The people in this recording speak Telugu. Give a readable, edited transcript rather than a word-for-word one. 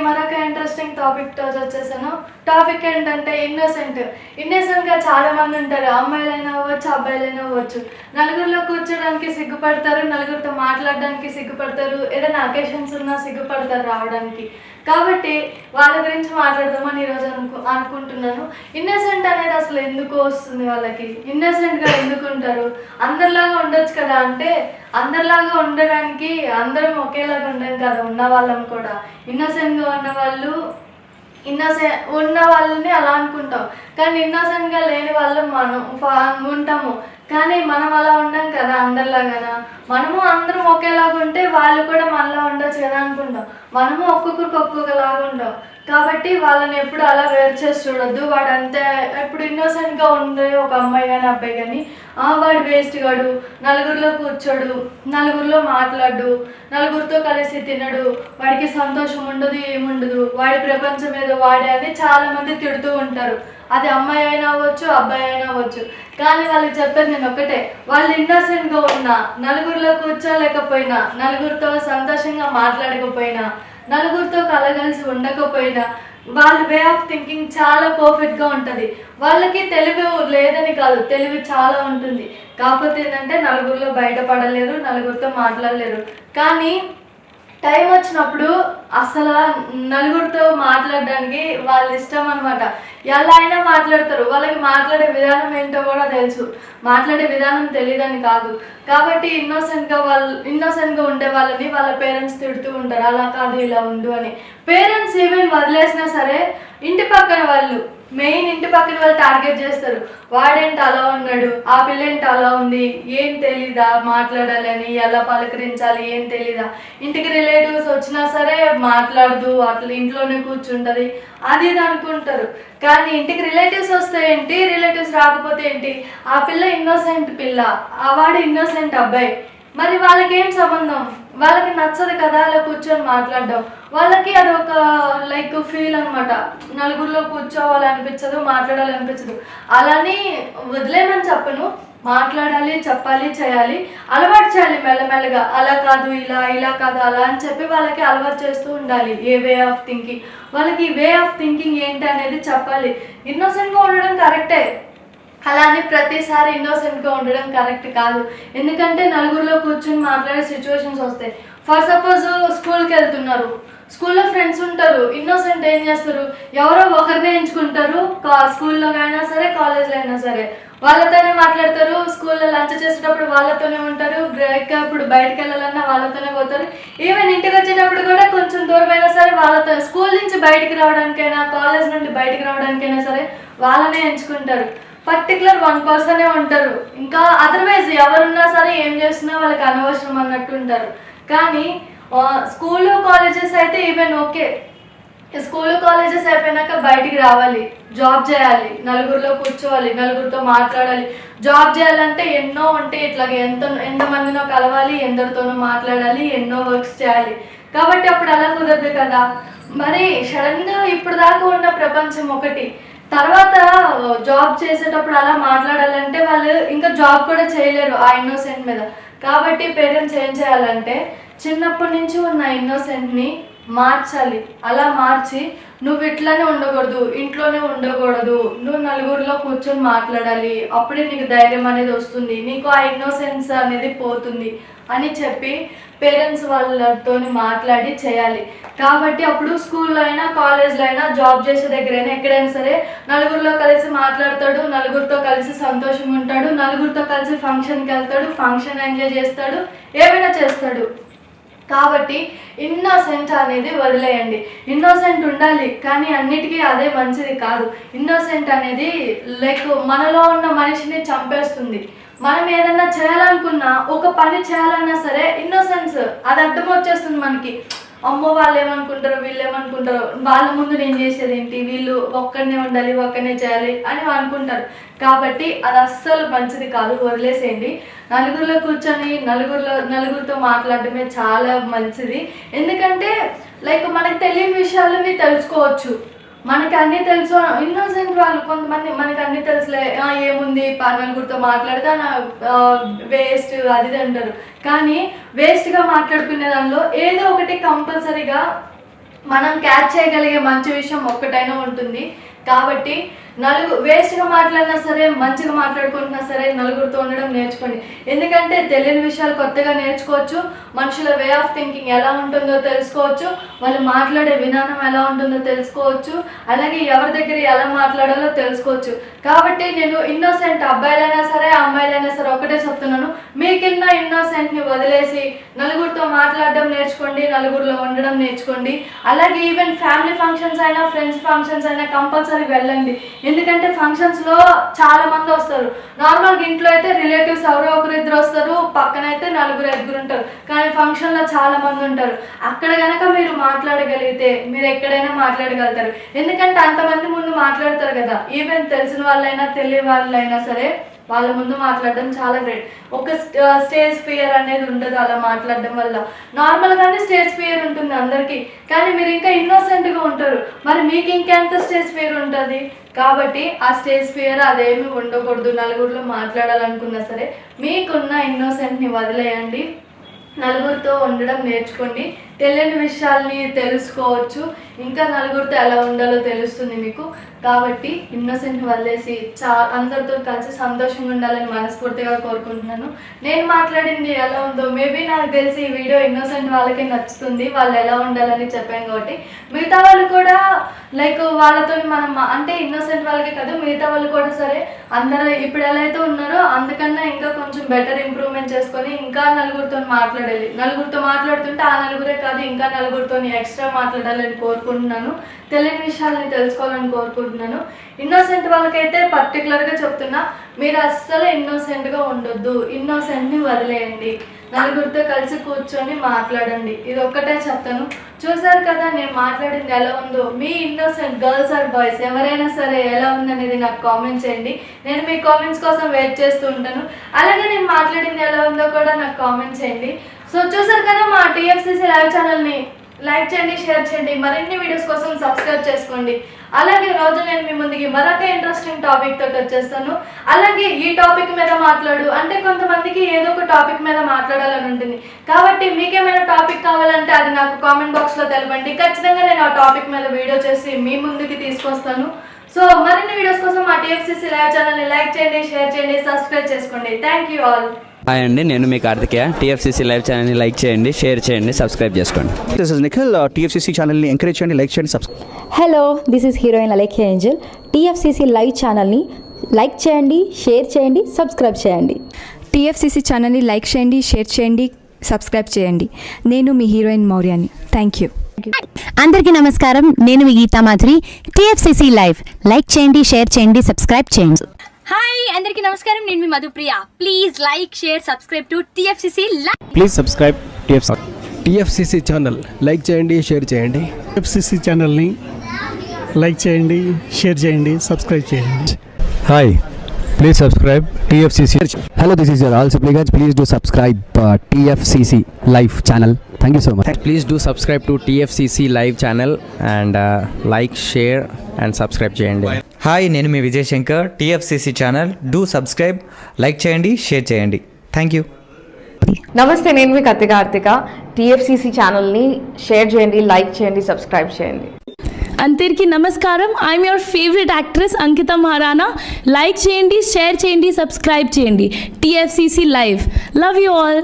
మరొక ఇంట్రెస్టింగ్ టాపిక్తో వచ్చేసాను. టాపిక్ ఏంటంటే ఇన్నోసెంట్గా చాలా మంది ఉంటారు. అమ్మాయిలైనా అవ్వచ్చు, అబ్బాయిలైనా అవ్వచ్చు. నలుగురిలో కూర్చోడానికి సిగ్గుపడతారు, నలుగురితో మాట్లాడడానికి సిగ్గుపడతారు, ఏదైనా అకేషన్స్ ఉన్నా సిగ్గుపడతారు రావడానికి. కాబట్టి వాళ్ళ గురించి మాట్లాడదామని ఈరోజు అనుకుంటున్నాను. ఇన్నోసెంట్ అనేది అసలు ఎందుకు వస్తుంది, వాళ్ళకి ఇన్నోసెంట్గా ఎందుకు ఉంటారు? అందరిలాగా ఉండొచ్చు కదా అంటే అందరిలాగా ఉండడానికి అందరం ఒకేలాగా ఉండం కదా. ఉన్న వాళ్ళం కూడా ఇన్నోసెంట్గా ఉన్న వాళ్ళని అలా అనుకుంటాం, కానీ ఇన్నోసెంట్గా లేని వాళ్ళం మనం ఉంటాము. కానీ మనం అలా ఉండం కదా అందరిలాగా. మనము అందరం ఒకేలాగా ఉంటే వాళ్ళు కూడా మనలా ఉండొచ్చు కదా అనుకుంటాం. మనము ఒక్కొక్కరికి ఒక్కొక్కలాగా ఉంటాం. కాబట్టి వాళ్ళని ఎప్పుడు అలా వేరు చేసి చూడొద్దు. వాడంతే ఇప్పుడు ఇన్నోసెంట్గా ఉండే ఒక అమ్మాయి కానీ అబ్బాయి కానీ వాడు వేస్ట్ గాడు, నలుగురిలో కూర్చోడు, నలుగురిలో మాట్లాడు, నలుగురితో కలిసి తినడు, వాడికి సంతోషం ఉండదు, ఏముండదు, వాడి ప్రపంచం ఏదో వాడే అని చాలామంది తిడుతూ ఉంటారు. అది అమ్మాయి అయినా అవ్వచ్చు, అబ్బాయి అయినా అవ్వచ్చు. కానీ వాళ్ళకి చెప్పేది నేను ఒకటే, వాళ్ళు ఇన్నోసెంట్గా ఉన్నా, నలుగురిలో కూర్చోలేకపోయినా, నలుగురితో సంతోషంగా మాట్లాడకపోయినా, నలుగురితో కలగలిసి ఉండకపోయినా వాళ్ళ వే ఆఫ్ థింకింగ్ చాలా పర్ఫెక్ట్గా ఉంటుంది. వాళ్ళకి తెలివి లేదని కాదు, తెలివి చాలా ఉంటుంది. కాకపోతే ఏంటంటే నలుగురిలో బయటపడలేరు, నలుగురితో మాట్లాడలేరు. కానీ టైం వచ్చినప్పుడు అసలు నలుగురితో మాట్లాడడానికి వాళ్ళ ఇష్టం అనమాట. ఎలా అయినా మాట్లాడతారు. వాళ్ళకి మాట్లాడే విధానం ఏంటో కూడా తెలుసు. మాట్లాడే విధానం తెలియదని కాదు. కాబట్టి ఇన్నోసెంట్గా ఉండే వాళ్ళని వాళ్ళ పేరెంట్స్ తిడుతూ ఉంటారు, అలా కాదు ఇలా ఉండు అని. పేరెంట్స్ ఈవెన్ వదిలేసినా సరే ఇంటి పక్కన వాళ్ళు టార్గెట్ చేస్తారు. వాడేంటి అలా ఉన్నాడు, ఆ పిల్లేంటి అలా ఉంది, ఏం తెలీదా మాట్లాడాలని, ఎలా పలకరించాలి ఏం తెలీదా, ఇంటికి రిలేటివ్స్ వచ్చినా సరే మాట్లాడదు, అట్లా ఇంట్లోనే కూర్చుంటుంది, అది ఇది అనుకుంటారు. కానీ ఇంటికి రిలేటివ్స్ వస్తే ఏంటి, రిలేటివ్స్ రాకపోతే ఏంటి, ఆ పిల్ల ఇన్నోసెంట్ పిల్ల, ఆ వాడు ఇన్నోసెంట్ అబ్బాయి. మరి వాళ్ళకి ఏం సంబంధం? వాళ్ళకి నచ్చదు కదా అలా కూర్చొని మాట్లాడడం. వాళ్ళకి అది ఒక లైక్ ఫీల్ అనమాట. నలుగురిలో కూర్చోవాలనిపించదు, మాట్లాడాలనిపించదు. అలాని వదిలేమని చెప్పను, మాట్లాడాలి, చెప్పాలి, చేయాలి, అలవాటు చేయాలి మెల్లమెల్లగా. అలా కాదు ఇలా కాదు అలా అని చెప్పి వాళ్ళకి అలవాటు చేస్తూ ఉండాలి. ఏ వే ఆఫ్ థింకింగ్, వాళ్ళకి వే ఆఫ్ థింకింగ్ ఏంటి అనేది చెప్పాలి. ఇన్నోసెంట్గా ఉండడం కరెక్టే, అలా అని ప్రతిసారి ఇన్నోసెంట్గా ఉండడం కరెక్ట్ కాదు. ఎందుకంటే నలుగురిలో కూర్చొని మాట్లాడే సిచ్యువేషన్స్ వస్తాయి. ఫర్ సపోజ్ స్కూల్కి వెళ్తున్నారు, స్కూల్లో ఫ్రెండ్స్ ఉంటారు. ఇన్నోసెంట్ ఏం చేస్తారు, ఎవరో ఒకరినే ఎంచుకుంటారు. స్కూల్లో అయినా సరే, కాలేజ్లో అయినా సరే వాళ్ళతోనే మాట్లాడతారు. స్కూల్లో లంచ్ చేసేటప్పుడు వాళ్ళతోనే ఉంటారు, బ్రేక్ అప్పుడు బయటకు వెళ్ళాలన్నా వాళ్ళతోనే పోతారు. ఈవెన్ ఇంటికి వచ్చేటప్పుడు కూడా కొంచెం దూరమైనా సరే వాళ్ళతో, స్కూల్ నుంచి బయటికి రావడానికైనా, కాలేజ్ నుండి బయటికి రావడానికైనా సరే వాళ్ళనే ఎంచుకుంటారు. పర్టికులర్ వన్ పర్సనే ఉంటారు. ఇంకా అదర్వైజ్ ఎవరున్నా సరే ఏం చేస్తున్నా వాళ్ళకి అనవసరం అన్నట్టు ఉంటారు. కానీ స్కూల్ కాలేజెస్ అయితే ఈవెన్ ఓకే, స్కూల్ కాలేజెస్ అయిపోయినాక బయటికి రావాలి, జాబ్ చేయాలి, నలుగురిలో కూర్చోవాలి, నలుగురితో మాట్లాడాలి. జాబ్ చేయాలంటే ఎన్నో ఉంటాయి, ఇట్లాగే ఎంతమందినో కలవాలి, ఎందరితోనో మాట్లాడాలి, ఎన్నో వర్క్స్ చేయాలి. కాబట్టి అప్పుడు అలా కుదరదు కదా. మరి సడన్గా ఇప్పుడు దాకా ఉన్న ప్రపంచం ఒకటి, తర్వాత జాబ్ చేసేటప్పుడు అలా మాట్లాడాలంటే వాళ్ళు ఇంకా జాబ్ కూడా చేయలేరు ఆ ఇన్నోసెంట్ మీద. కాబట్టి పేరెంట్స్ ఏం చేయాలంటే చిన్నప్పటి నుంచి ఉన్న ఇన్నోసెంట్ని మార్చాలి. అలా మార్చి నువ్వు ఇట్లానే ఉండకూడదు, ఇంట్లోనే ఉండకూడదు, నువ్వు నలుగురిలో కూర్చొని మాట్లాడాలి, అప్పుడే నీకు ధైర్యం అనేది వస్తుంది, నీకు ఆ ఇన్నోసెన్స్ అనేది పోతుంది అని చెప్పి పేరెంట్స్ వాళ్ళతో మాట్లాడి చేయాలి. కాబట్టి అప్పుడు స్కూల్లో అయినా, కాలేజ్లో అయినా, జాబ్ చేసే దగ్గరైనా, ఎక్కడైనా సరే నలుగురిలో కలిసి మాట్లాడతాడు, నలుగురితో కలిసి సంతోషంగా ఉంటాడు, నలుగురితో కలిసి ఫంక్షన్కి వెళ్తాడు, ఫంక్షన్ ఎంజాయ్ చేస్తాడు, ఏమైనా చేస్తాడు. కాబట్టి ఇన్నోసెంట్ అనేది వదిలేయండి. ఇన్నోసెంట్ ఉండాలి, కానీ అన్నిటికీ అదే మంచిది కాదు. ఇన్నోసెంట్ అనేది లైక్ మనలో ఉన్న మనిషిని చంపేస్తుంది. మనం ఏదన్నా చేయాలనుకున్నా, ఒక పని చేయాలన్నా సరే ఇన్నోసెన్స్ అది అర్థం వచ్చేస్తుంది మనకి. అమ్మో వాళ్ళు ఏమనుకుంటారో, వీళ్ళు ఏమనుకుంటారో, వాళ్ళ ముందు నేను చేసేది ఏంటి, వీళ్ళు ఒక్కడనే ఉండాలి, ఒక్కడనే చేయాలి అని అనుకుంటారు. కాబట్టి అది అస్సలు మంచిది కాదు, వదిలేసేయండి. నలుగురిలో కూర్చొని నలుగురితో మాట్లాడడమే చాలా మంచిది. ఎందుకంటే లైక్ మనకు తెలియని విషయాలని తెలుసుకోవచ్చు. మనకి అన్నీ తెలుసు. ఇన్నోసెంట్ వాళ్ళు కొంతమంది మనకి అన్నీ తెలుసులే, ఏముంది నలుగురితో మాట్లాడితే వేస్ట్ అది అంటారు. కానీ వేస్ట్గా మాట్లాడుకునే దానిలో ఏదో ఒకటి కంపల్సరీగా మనం క్యాచ్ చేయగలిగే మంచి విషయం ఒక్కటైనా ఉంటుంది. కాబట్టి వేస్ట్గా మాట్లాడినా సరే, మంచిగా మాట్లాడుకుంటున్నా సరే నలుగురితో ఉండడం నేర్చుకోండి. ఎందుకంటే తెలియని విషయాలు కొత్తగా నేర్చుకోవచ్చు, మనుషుల వే ఆఫ్ థింకింగ్ ఎలా ఉంటుందో తెలుసుకోవచ్చు, వాళ్ళు మాట్లాడే విధానం ఎలా ఉంటుందో తెలుసుకోవచ్చు, అలాగే ఎవరి దగ్గర ఎలా మాట్లాడాలో తెలుసుకోవచ్చు. కాబట్టి నేను ఇన్నోసెంట్ అబ్బాయిలైనా సరే అమ్మాయిలైనా సరే ఒకటే చెప్తున్నాను, మీకిన్న ఇన్నోసెంట్ని వదిలేసి నలుగురితో మాట్లాడడం నేర్చుకోండి, నలుగురిలో ఉండడం నేర్చుకోండి. అలాగే ఈవెన్ ఫ్యామిలీ ఫంక్షన్స్ అయినా ఫ్రెండ్స్ ఫంక్షన్స్ అయినా కంపల్సరీ వెళ్ళండి. ఎందుకంటే ఫంక్షన్స్లో చాలా మంది వస్తారు. నార్మల్గా ఇంట్లో అయితే రిలేటివ్స్ ఎవరో ఒకరు ఇద్దరు వస్తారు, పక్కన అయితే నలుగురు ఐదుగురు ఉంటారు. కానీ ఫంక్షన్లో చాలా మంది ఉంటారు. అక్కడ కనుక మీరు మాట్లాడగలిగితే మీరు ఎక్కడైనా మాట్లాడగలుగుతారు. ఎందుకంటే అంతమంది ముందు మాట్లాడతారు కదా. ఈవెన్ తెలిసిన వాళ్ళైనా తెలియని వాళ్ళైనా సరే వాళ్ళ ముందు మాట్లాడడం చాలా గ్రేట్. ఒక స్టేజ్ ఫియర్ అనేది ఉండదు అలా మాట్లాడడం వల్ల. నార్మల్గానే స్టేజ్ ఫియర్ ఉంటుంది అందరికీ, కానీ మీరు ఇంకా ఇన్నోసెంట్గా ఉంటారు. మరి మీకు ఇంకెంత స్టేజ్ ఫియర్ ఉంటుంది? కాబట్టి ఆ స్టేజ్ ఫియర్ అదేమి ఉండకూడదు. నలుగురిలో మాట్లాడాలనుకున్నా సరే మీకున్న ఇన్నోసెంట్ని వదిలేయండి, నలుగురితో ఉండడం నేర్చుకోండి. తెలియని విషయాల్ని తెలుసుకోవచ్చు, ఇంకా నలుగురితో ఎలా ఉండాలో తెలుస్తుంది మీకు. కాబట్టి ఇన్నోసెంట్ వదిలేసి అందరితో కలిసి సంతోషంగా ఉండాలని మనస్ఫూర్తిగా కోరుకుంటున్నాను. నేను మాట్లాడింది ఎలా ఉందో మేబీ నాకు తెలిసి ఈ వీడియో ఇన్నోసెంట్ వాళ్ళకి నచ్చుతుంది, వాళ్ళు ఎలా ఉండాలని చెప్పాను. కాబట్టి మిగతా వాళ్ళు కూడా లైక్ వాళ్ళతో మనం అంటే ఇన్నోసెంట్ వాళ్ళకే కాదు మిగతా వాళ్ళు కూడా సరే అందరూ ఇప్పుడు ఎలా అయితే ఉన్నారో అందుకన్నా ఇంకా కొంచెం బెటర్ ఇంప్రూవ్మెంట్ చేసుకొని ఇంకా నలుగురితో మాట్లాడాలి. నలుగురితో మాట్లాడుతుంటే ఆ నలుగురే కాదు ఇంకా నలుగురితో ఎక్స్ట్రా మాట్లాడాలని కోరుకుంటున్నాను. తెలియని విషయాలని తెలుసుకోవాలని కోరుకుంటున్నాను. ఇన్నోసెంట్ వాళ్ళకైతే పర్టికులర్గా చెప్తున్నా, మీరు అస్సలు ఇన్నోసెంట్గా ఉండొద్దు, ఇన్నోసెంట్ని వదిలేయండి, నలుగురితో కలిసి కూర్చొని మాట్లాడండి. ఇది ఒక్కటే చెప్తాను. చూసారు కదా నేను మాట్లాడింది ఎలా ఉందో. మీ ఇన్నోసెంట్ గర్ల్స్ ఆర్ బాయ్స్ ఎవరైనా సరే ఎలా ఉందనేది నాకు కామెంట్ చేయండి. నేను మీ కామెంట్స్ కోసం వెయిట్ చేస్తూ ఉంటాను. అలాగే నేను మాట్లాడింది ఎలా ఉందో కూడా నాకు కామెంట్ చేయండి. సో చూసారు కదా మా టీఎఫ్సీసీ లైవ్ ఛానల్ని లైక్ చేయండి, షేర్ చేయండి, మరిన్ని వీడియోస్ కోసం సబ్స్క్రైబ్ చేసుకోండి. అలాగే రోజు నేను మీ ముందుకి మరొక ఇంట్రెస్టింగ్ టాపిక్ తోటి వచ్చేస్తాను. అలాగే ఈ టాపిక్ మీద మాట్లాడు అంటే కొంతమందికి ఏదో ఒక టాపిక్ మీద మాట్లాడాలని ఉంటుంది. కాబట్టి మీకేమైనా టాపిక్ కావాలంటే అది నాకు కామెంట్ బాక్స్లో తెలపండి. ఖచ్చితంగా నేను ఆ టాపిక్ మీద వీడియో చేసి మీ ముందుకి తీసుకొస్తాను. సో మరిన్ని వీడియోస్ కోసం మా టీఎఫ్సీసీ లైవ్ ఛానల్ని లైక్ చేయండి, షేర్ చేయండి, సబ్స్క్రైబ్ చేసుకోండి. Thank you all. హాయ్ అండి, నేను మీ కార్తికేయ. టీఎఫ్సీసీ లైవ్ ఛానల్ని లైక్ చేయండి, షేర్ చేయండి, సబ్స్క్రైబ్ చేసుకోండి. This is Nikhil. టీఎఫ్సీసీ ఛానల్ని ఎంకరేజ్ చేయండి, లైక్ చేయండి, subscribe. Hello, this is heroine Alekhya Angel. TFCC live ఛానల్ని లైక్ చేయండి, షేర్ చేయండి, సబ్స్క్రైబ్ చేయండి. టీఎఫ్సీసీ ఛానల్ని లైక్ చేయండి, షేర్ చేయండి, సబ్స్క్రైబ్ చేయండి. నేను మీ హీరోయిన్ మౌర్యాని. Thank you. అందరికీ నమస్కారం, నేను మీ Geetha Madhuri. TFCC live like చేయండి, షేర్ చేయండి, సబ్స్క్రైబ్ చేయండి. హాయ్ అందరికీ నమస్కారం, నేను మీ Madhupriya. Please like share subscribe to TFCC live. Please subscribe TFCC channel like చేయండి, షేర్ చేయండి. టీఎఫ్సీసీ ఛానల్ని లైక్ చేయండి, షేర్ చేయండి, సబ్స్క్రైబ్ చేయండి. Hi, please subscribe TFCC. Hello, this is your all supplicants. Please do subscribe TFCC live channel. Thank you so much. Please do subscribe to TFCC live channel and like, share and subscribe చేయండి. హాయ్, నేను మీ Vijay Shankar. TFCC channel do subscribe, like చేయండి, షేర్ చేయండి. Thank you. నమస్తే, నేను మీ కార్తిక. టీఎఫ్సీసీ ఛానల్ని షేర్ చేయండి, లైక్ చేయండి, సబ్స్క్రైబ్ చేయండి. అందరికీ నమస్కారం. I'm your favourite actress Ankita Maharana. Like చేయండి, షేర్ చేయండి, సబ్స్క్రైబ్ చేయండి. TFCC live. Love you all.